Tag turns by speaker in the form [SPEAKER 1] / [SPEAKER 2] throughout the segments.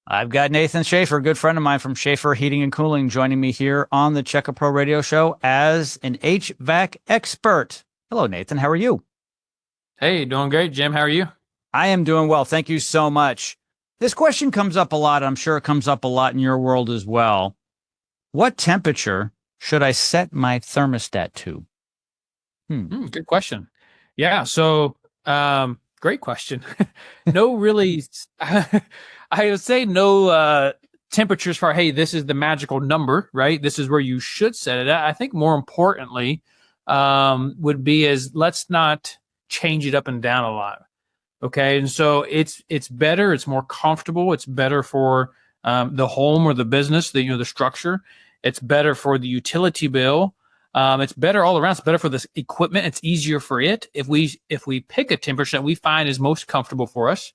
[SPEAKER 1] I've got Nathan Shafer, a good friend of mine from Shafer Heating and Cooling, joining me here on the Check a Pro Radio Show as an HVAC expert. Hello, Nathan. How are you?
[SPEAKER 2] Hey, doing great, Jim. How are you?
[SPEAKER 1] I am doing well. Thank you so much. This question comes up a lot. I'm sure it comes up a lot in your world as well. What temperature should I set my thermostat to?
[SPEAKER 2] Good question. Yeah, great question. No, really, I would say no temperatures for, hey, this is the magical number, right? This is where you should set it at. I think more importantly would be is let's not change it up and down a lot. Okay, and so it's better, it's more comfortable, it's better for the home or the business, the structure. It's better for the utility bill. It's better all around. It's better for this equipment. It's easier for it if we pick a temperature that we find is most comfortable for us.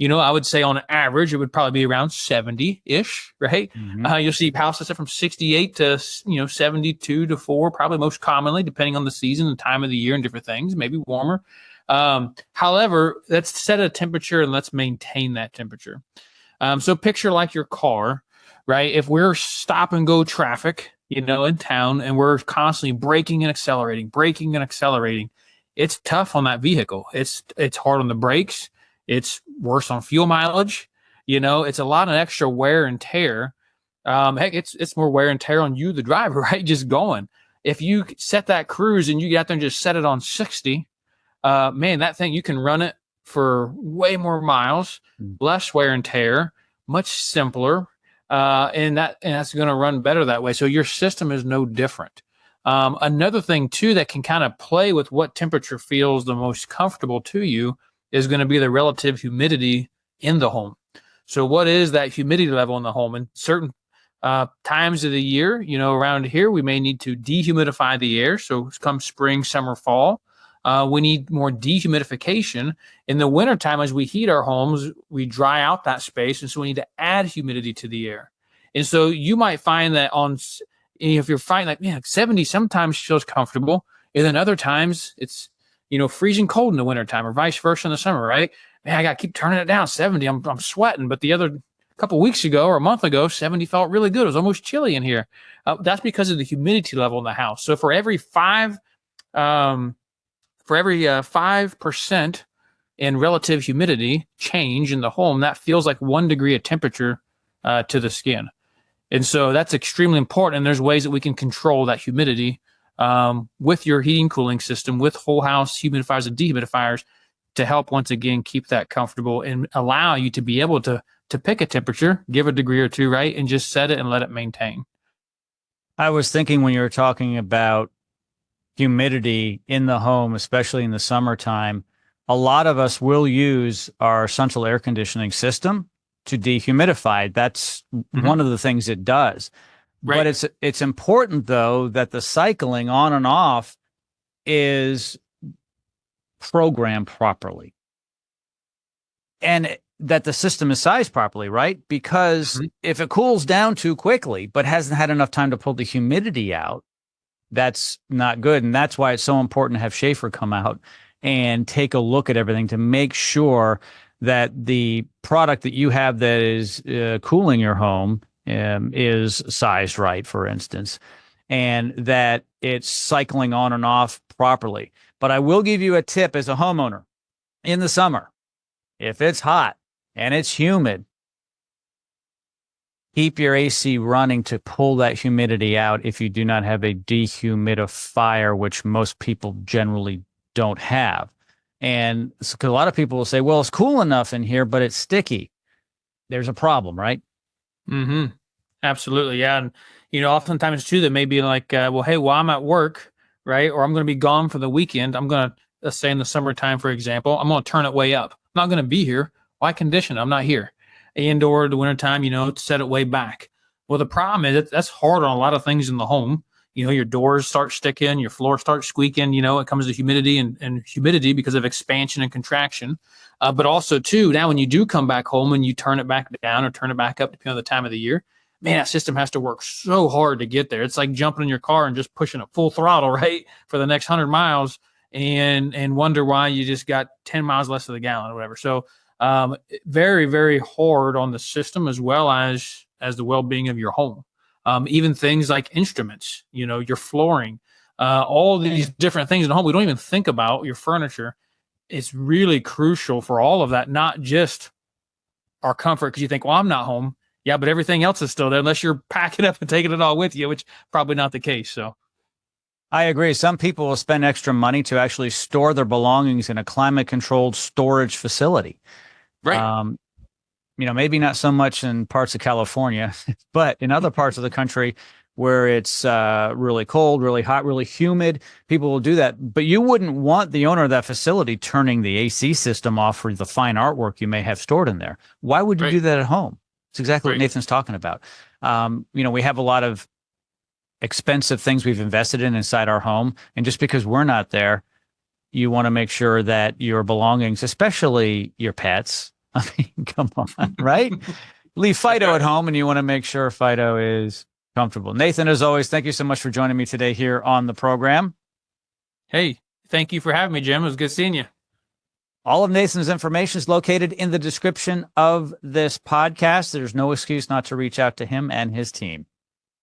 [SPEAKER 2] I would say on average it would probably be around 70-ish, right? You'll see houses set from 68 to 72 to 4, probably most commonly, depending on the season and time of the year and different things. Maybe warmer. However, let's set a temperature and let's maintain that temperature. So picture like your car, right? If we're stop and go traffic, in town, and we're constantly braking and accelerating, it's tough on that vehicle. It's hard on the brakes. It's worse on fuel mileage. It's a lot of extra wear and tear. Heck, it's more wear and tear on you, the driver, right? Just going. If you set that cruise and you get out there and just set it on 60, man, that thing, you can run it for way more miles, less wear and tear, much simpler. And that's going to run better that way. So your system is no different. Another thing too that can kind of play with what temperature feels the most comfortable to you is going to be the relative humidity in the home. So what is that humidity level in the home? And certain times of the year, around here, we may need to dehumidify the air. So come spring, summer, fall, we need more dehumidification. In the wintertime, as we heat our homes, we dry out that space. And so we need to add humidity to the air. And so you might find that if you're finding like, man, 70 sometimes feels comfortable. And then other times it's, freezing cold in the wintertime or vice versa in the summer, right? Man, I got to keep turning it down. 70, I'm sweating. But the other couple of weeks ago or a month ago, 70 felt really good. It was almost chilly in here. That's because of the humidity level in the house. So for every 5% in relative humidity change in the home, that feels like 1 degree of temperature to the skin. And so that's extremely important. And there's ways that we can control that humidity with your heating cooling system, with whole house humidifiers and dehumidifiers to help, once again, keep that comfortable and allow you to be able to pick a temperature, give a degree or two, right, and just set it and let it maintain.
[SPEAKER 1] I was thinking when you were talking about humidity in the home, especially in the summertime, a lot of us will use our central air conditioning system to dehumidify. That's one of the things it does. Right. But it's important, though, that the cycling on and off is programmed properly and that the system is sized properly, right? Because if it cools down too quickly but hasn't had enough time to pull the humidity out, that's not good. And that's why it's so important to have Shafer come out and take a look at everything to make sure that the product that you have that is cooling your home is sized right, for instance, and that it's cycling on and off properly. But I will give you a tip as a homeowner in the summer. If it's hot and it's humid, keep your AC running to pull that humidity out if you do not have a dehumidifier, which most people generally don't have. And a lot of people will say, well, it's cool enough in here, but it's sticky. There's a problem, right?
[SPEAKER 2] Absolutely. Yeah. And, oftentimes too, that may be like, well, hey, while I'm at work, right, or I'm going to be gone for the weekend, I'm going to, let's say in the summertime, for example, I'm going to turn it way up. I'm not going to be here. Why condition it? I'm not here. And or the wintertime, set it way back. Well, the problem is that's hard on a lot of things in the home. Your doors start sticking, your floor starts squeaking, it comes to humidity and humidity because of expansion and contraction. But also too, now when you do come back home and you turn it back down or turn it back up, depending on the time of the year, man, that system has to work so hard to get there. It's like jumping in your car and just pushing it full throttle, right, for the next 100 miles and wonder why you just got 10 miles less of the gallon or whatever. So Very, very hard on the system as well as the well-being of your home. Even things like instruments, your flooring, all these different things in the home we don't even think about, your furniture. It's really crucial for all of that, not just our comfort, because you think, well, I'm not home. Yeah, but everything else is still there unless you're packing up and taking it all with you, which probably not the case. So
[SPEAKER 1] I agree. Some people will spend extra money to actually store their belongings in a climate-controlled storage facility.
[SPEAKER 2] right.
[SPEAKER 1] Maybe not so much in parts of California, but in other parts of the country where it's really cold, really hot, really humid, people will do that. But you wouldn't want the owner of that facility turning the AC system off for the fine artwork you may have stored in there. Why would you
[SPEAKER 2] Right.
[SPEAKER 1] do that at home? It's exactly what
[SPEAKER 2] Right.
[SPEAKER 1] Nathan's talking about. We have a lot of expensive things we've invested in inside our home. And just because we're not there, you want to make sure that your belongings, especially your pets, I mean, come on, right? Leave Fido at home and you want to make sure Fido is comfortable. Nathan, as always, thank you so much for joining me today here on the program.
[SPEAKER 2] Hey, thank you for having me, Jim. It was good seeing you.
[SPEAKER 1] All of Nathan's information is located in the description of this podcast. There's no excuse not to reach out to him and his team.